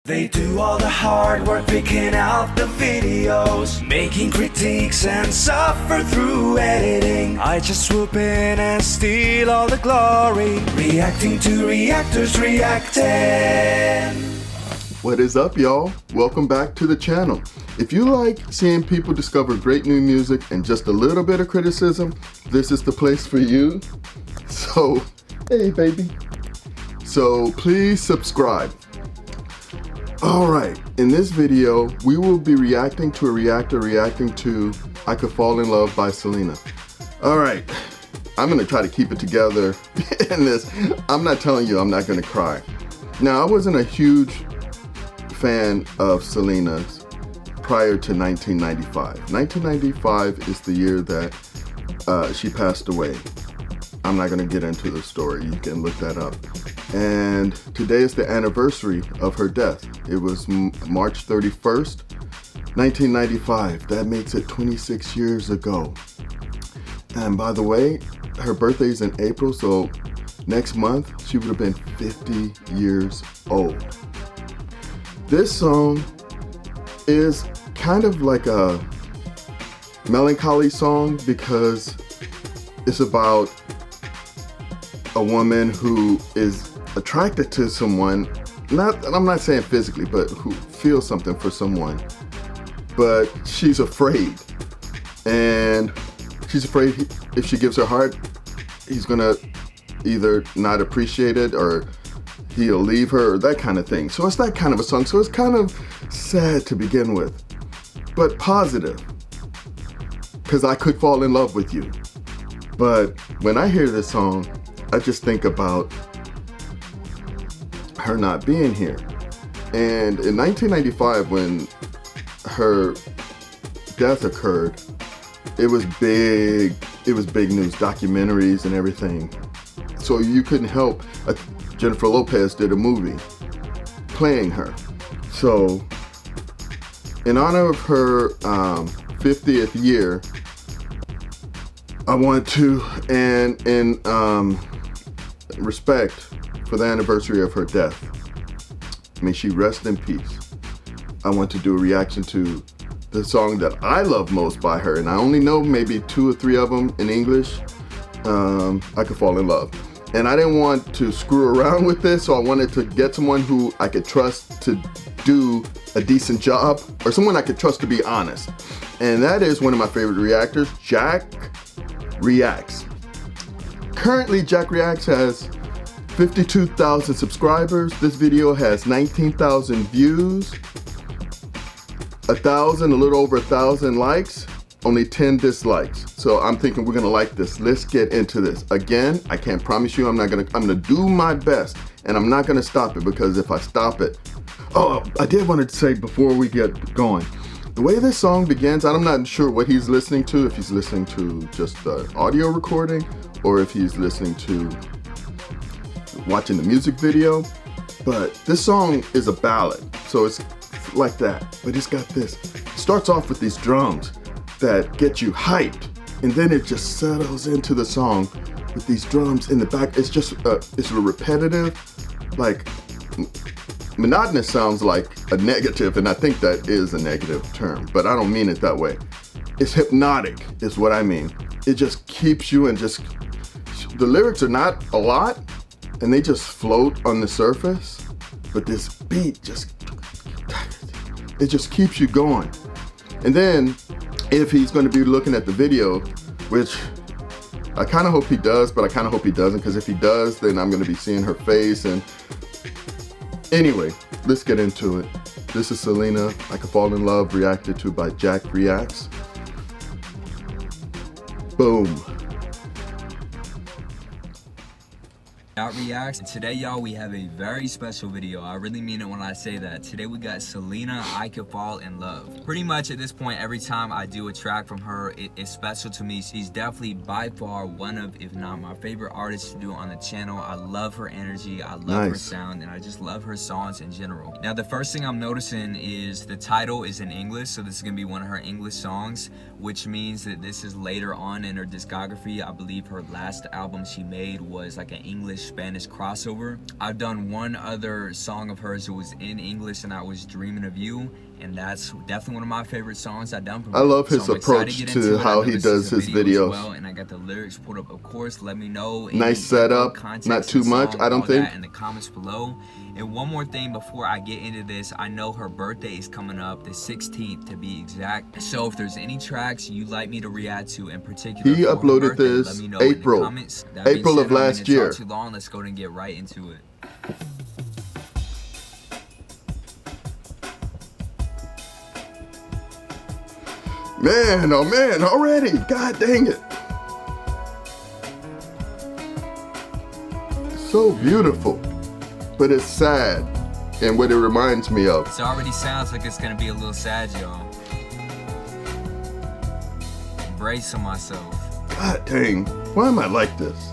They do all the hard work picking out the videos, making critiques and suffer through editing. I just swoop in and steal all the glory, reacting to reactors reacting. What is up, y'all? Welcome back to the channel. If you like seeing people discover great new music and just a little bit of criticism, this is the place for you. So, hey baby. So please subscribe. Alright, in this video, we will be reacting to a reactor reacting to I Could Fall in Love by Selena. Alright, I'm gonna try to keep it together in this. I'm not telling you I'm not gonna cry. Now, I wasn't a huge fan of Selena's prior to 1995. 1995 is the year that she passed away. I'm not gonna get into the story, you can look that up. And today is the anniversary of her death. It was March 31st, 1995. That makes it 26 years ago. And by the way, her birthday is in April, so next month she would have been 50 years old. This song is kind of like a melancholy song because it's about a woman who is attracted to someone, I'm not saying physically, but who feels something for someone, but she's afraid. And she's afraid if she gives her heart, he's gonna either not appreciate it or he'll leave her or that kind of thing. So it's that kind of a song. So it's kind of sad to begin with, but positive, because I could fall in love with you. But when I hear this song, I just think about her not being here. And in 1995, when her death occurred, it was big news, documentaries and everything. So you couldn't help, Jennifer Lopez did a movie playing her. So in honor of her 50th year, I want to, and in respect for the anniversary of her death, may she rest in peace, I want to do a reaction to the song that I love most by her, and I only know maybe 2 or 3 of them in English, I Could Fall in Love. And I didn't want to screw around with this, so I wanted to get someone who I could trust to do a decent job, or someone I could trust to be honest. And that is one of my favorite reactors, Jack Reacts. Currently, Jack Reacts has 52,000 subscribers. This video has 19,000 views, a little over 1,000 likes, only 10 dislikes. So I'm thinking we're gonna like this. Let's get into this. Again, I can't promise you I'm gonna do my best, and I'm not gonna stop it, because if I stop it, oh, I did want to say before we get going, the way this song begins, I'm not sure what he's listening to, if he's listening to just the audio recording or if he's listening to watching the music video, but this song is a ballad, so it's like that, but it's got this. It starts off with these drums that get you hyped, and then it just settles into the song with these drums in the back. It's just, it's a repetitive, like, monotonous sounds like a negative, and I think that is a negative term, but I don't mean it that way. It's hypnotic is what I mean. It just keeps you, and just, the lyrics are not a lot, and they just float on the surface, but this beat it just keeps you going. And then if he's going to be looking at the video, which I kind of hope he does, but I kind of hope he doesn't, because if he does, then I'm going to be seeing her face. And anyway, let's get into it. This is Selena, I Could Fall in Love, reacted to by Jack Reacts. Boom. Reacts. Today, y'all, we have a very special video. I really mean it when I say that. Today we got Selena, I Could Fall in Love. Pretty much at this point, every time I do a track from her, it's special to me. She's definitely by far one of, if not my favorite artist to do on the channel. I love her energy, I love her sound, and I just love her songs in general. Now, the first thing I'm noticing is the title is in English, so this is gonna be one of her English songs, which means that this is later on in her discography. I believe her last album she made was like an English Spanish crossover. I've done one other song of hers that was in English, and that was Dreaming of You, and that's definitely one of my favorite songs I've done from her. I love his So I'm excited approach get to into it. I how know he this does is a his video videos. as well, and I got the lyrics pulled up. Of course, let me know any Nice setup, context not of too the much, song, I don't all think. that in the comments below. And one more thing before I get into this, I know her birthday is coming up, the 16th to be exact. So if there's any tracks you'd like me to react to in particular, He for her uploaded birthday, this let me know April. in the comments. That being April said, of I don't mean last to talk year. Too long. Let's go and get right into it. Man, oh man, already. God dang it. So beautiful, but it's sad. And what it reminds me of. It already sounds like it's gonna be a little sad, y'all. Embracing myself. God dang, why am I like this?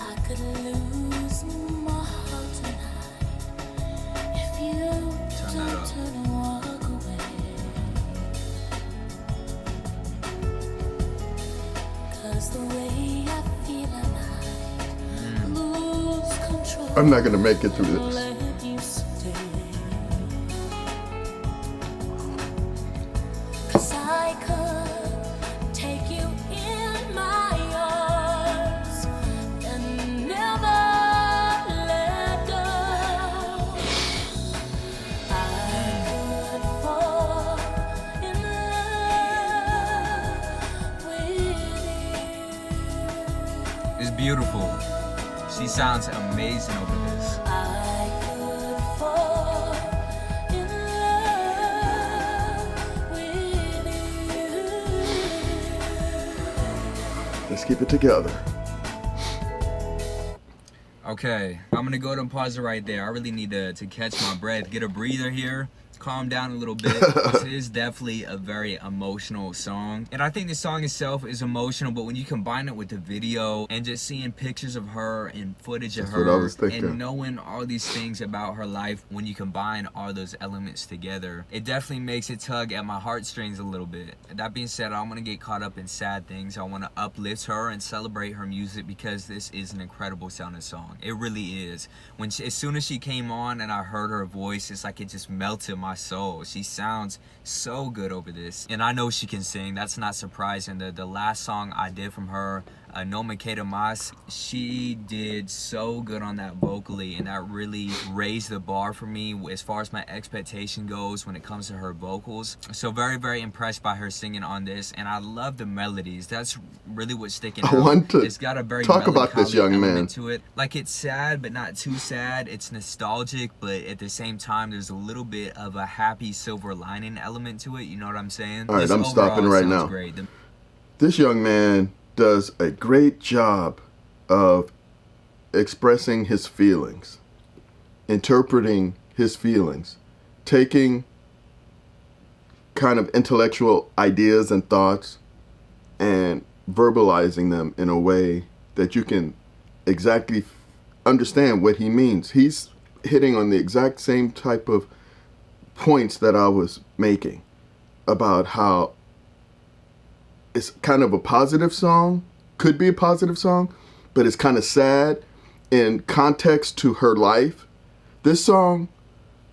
I could lose my heart tonight if you Turn that up. turn and walk away. 'Cause the way I feel I might lose control. I'm not gonna make it through this. Let you stay. 'Cause I could take you in my arms and never let go. I could fall in love with you. It's beautiful. She sounds amazing over this. I could fall in love with you. Let's keep it together. Okay, I'm gonna go ahead and pause it right there. I really need to catch my breath, get a breather here, calm down a little bit. This is definitely a very emotional song, and I think the song itself is emotional, but when you combine it with the video and just seeing pictures of her and footage of That's what I her was thinking. and knowing all these things about her life, when you combine all those elements together, it definitely makes it tug at my heartstrings a little bit. That being said, I don't want to get caught up in sad things. I want to uplift her and celebrate her music, because this is an incredible sounding song. It really is. As soon as she came on and I heard her voice, it's like it just melted my soul. She sounds so good over this, and I know she can sing. That's not surprising. The last song I did from her, No Me Queda Más, she did so good on that vocally, and that really raised the bar for me as far as my expectation goes when it comes to her vocals. So very, very impressed by her singing on this, and I love the melodies. That's really what's sticking out. I want to It's got a very talk about this melancholy young element man. to it. Like, it's sad but not too sad. It's nostalgic, but at the same time there's a little bit of a happy silver lining element to it. You know what I'm saying? All right, Just I'm stopping overall, right it sounds now. great. This young man does a great job of expressing his feelings, interpreting his feelings, taking kind of intellectual ideas and thoughts and verbalizing them in a way that you can exactly understand what he means. He's hitting on the exact same type of points that I was making about how it's kind of a positive song, could be a positive song, but it's kind of sad in context to her life. This song,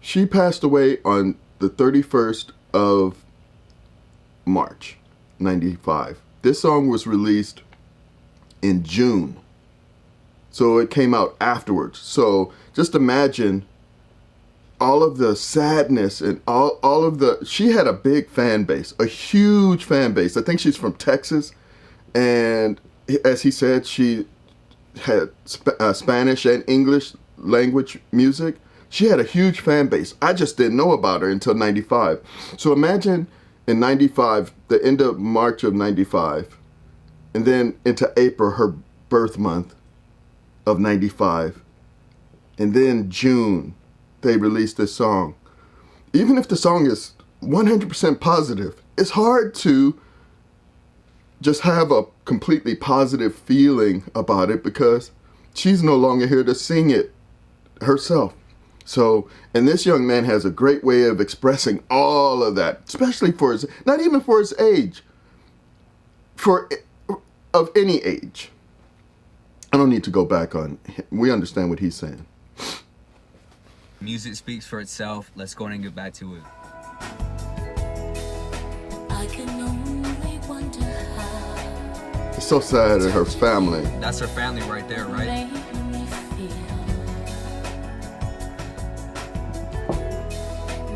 she passed away on the 31st of March, 95. This song was released in June. So it came out afterwards. So just imagine all of the sadness and all of the, she had a big fan base, a huge fan base. I think she's from Texas. And as he said, she had Spanish and English language music. She had a huge fan base. I just didn't know about her until 95. So imagine in 95, the end of March of 95, and then into April, her birth month of 95. And then June, they released this song. Even if the song is 100% positive, it's hard to just have a completely positive feeling about it because she's no longer here to sing it herself. So, and this young man has a great way of expressing all of that, especially for his, not even for his age, of any age. I don't need to go back on. We understand what he's saying. Music speaks for itself. Let's go ahead and get back to it. I can only wonder how It's so sad at her family. That's her family right there, right? made me feel.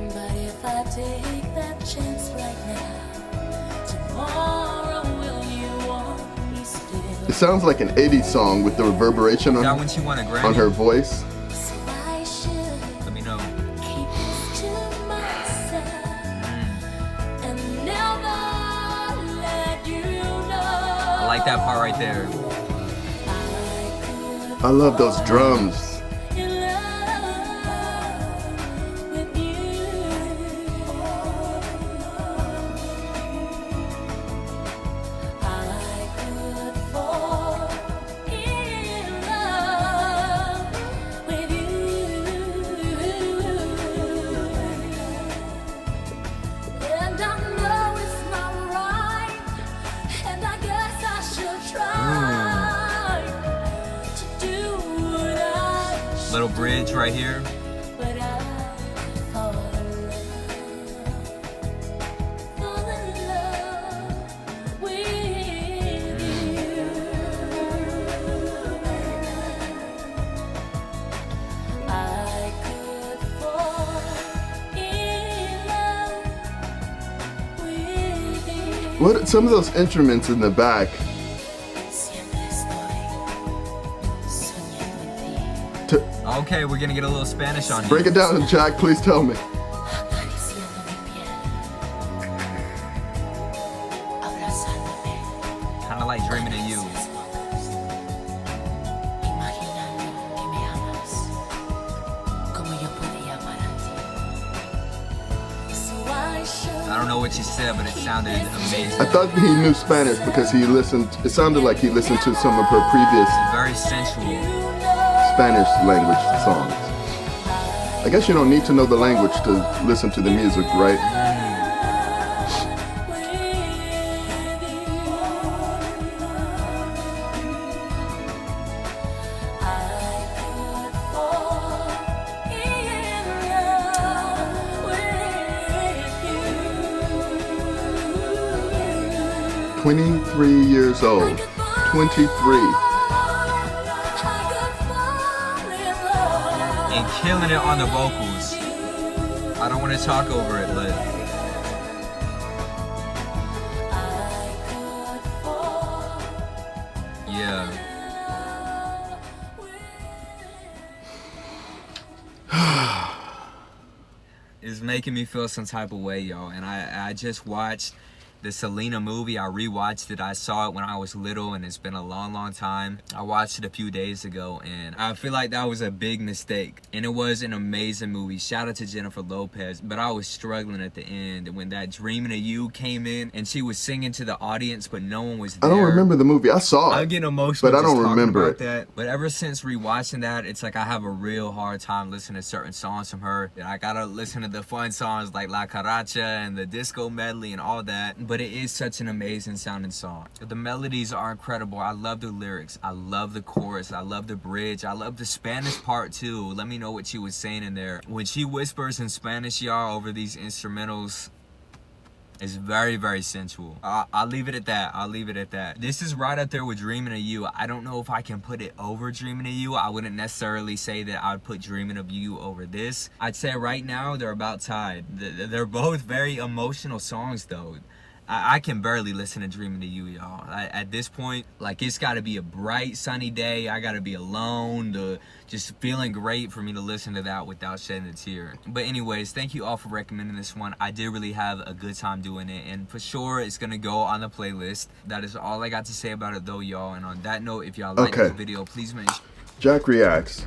But if I take that chance right now, tomorrow will you want me still? It sounds like an 80s song with the reverberation Is that on when she won a Grammy? on her voice. So I should Let me know. keep this to myself and never let you know. I like that part right there. I could I love those drums. in love with you. I could fall in love with you. And I know it's not right, and I guess I should try to do what I should. Little bridge right here. But I fall in love with you. I could fall in love with you. What some of those instruments in the back? Siempre estoy soñando en ti. Okay, we're gonna get a little Spanish on Break you. it down, Jack. Please tell me. Acariciando mi piel, abrazándome, Kind of like dreaming of you. imaginando que me amas, como yo podía amar a ti. So I should I don't know what you said, but it sounded amazing. I thought he knew Spanish because he listened. It sounded like he listened to some of her previous Very sensual. Spanish language songs. I guess you don't need to know the language to listen to the music, right? I could fall in love with you. 23 years old. 23. And killing it on the vocals. I don't want to talk over it, but yeah. It's making me feel some type of way, y'all. And I just watched the Selena movie. I rewatched it. I saw it when I was little, and it's been a long time. I watched it a few days ago, and I feel like that was a big mistake. And it was an amazing movie. Shout out to Jennifer Lopez. But I was struggling at the end when that Dreaming of You came in, and she was singing to the audience, but no one was I there. don't remember the movie. I saw I'm it. getting emotional, but I just don't talking remember about it. that. But ever since rewatching that, it's like I have a real hard time listening to certain songs from her. I gotta listen to the fun songs like La Caracha and the disco medley and all that. But it is such an amazing sounding song. The melodies are incredible. I love the lyrics. I love the chorus. I love the bridge. I love the Spanish part too. Let me know what she was saying in there. When she whispers in Spanish, y'all, over these instrumentals, it's very sensual. I'll leave it at that. I'll leave it at that. This is right up there with Dreaming of You. I don't know if I can put it over Dreaming of You. I wouldn't necessarily say that I would put Dreaming of You over this. I'd say right now they're about tied. They're both very emotional songs though. I can barely listen to Dreaming of You, y'all. At this point, like, it's got to be a bright, sunny day. I got to be alone, just feeling great for me to listen to that without shedding a tear. But anyways, thank you all for recommending this one. I did really have a good time doing it, and for sure, it's going to go on the playlist. That is all I got to say about it, though, y'all. And on that note, if y'all like this video, please make sure. Jack Reacts.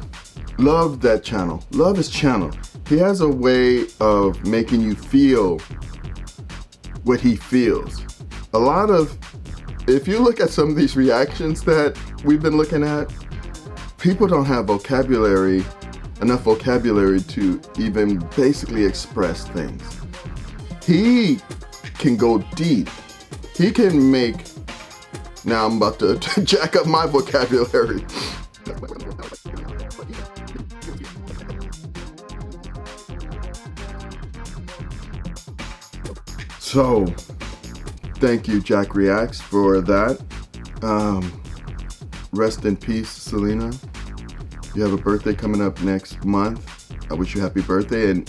Love that channel. Love his channel. He has a way of making you feel what he feels. A lot of, if you look at some of these reactions that we've been looking at, people don't have enough vocabulary to even basically express things. He can go deep. He can make Now I'm about to jack up my vocabulary. So, thank you, Jack Reacts, for that. Rest in peace, Selena. You have a birthday coming up next month. I wish you happy birthday, and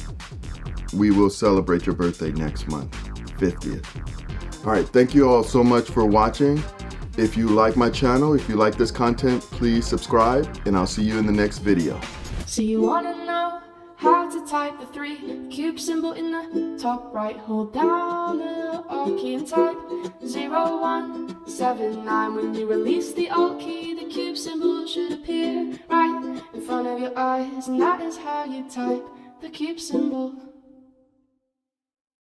we will celebrate your birthday next month, 50th. All right, thank you all so much for watching. If you like my channel, if you like this content, please subscribe, and I'll see you in the next video. So you wanna know how to type the 3 cube symbol in the top right? Hold down the Alt key and type 0179. When you release the Alt key, the cube symbol should appear right in front of your eyes, and that is how you type the cube symbol.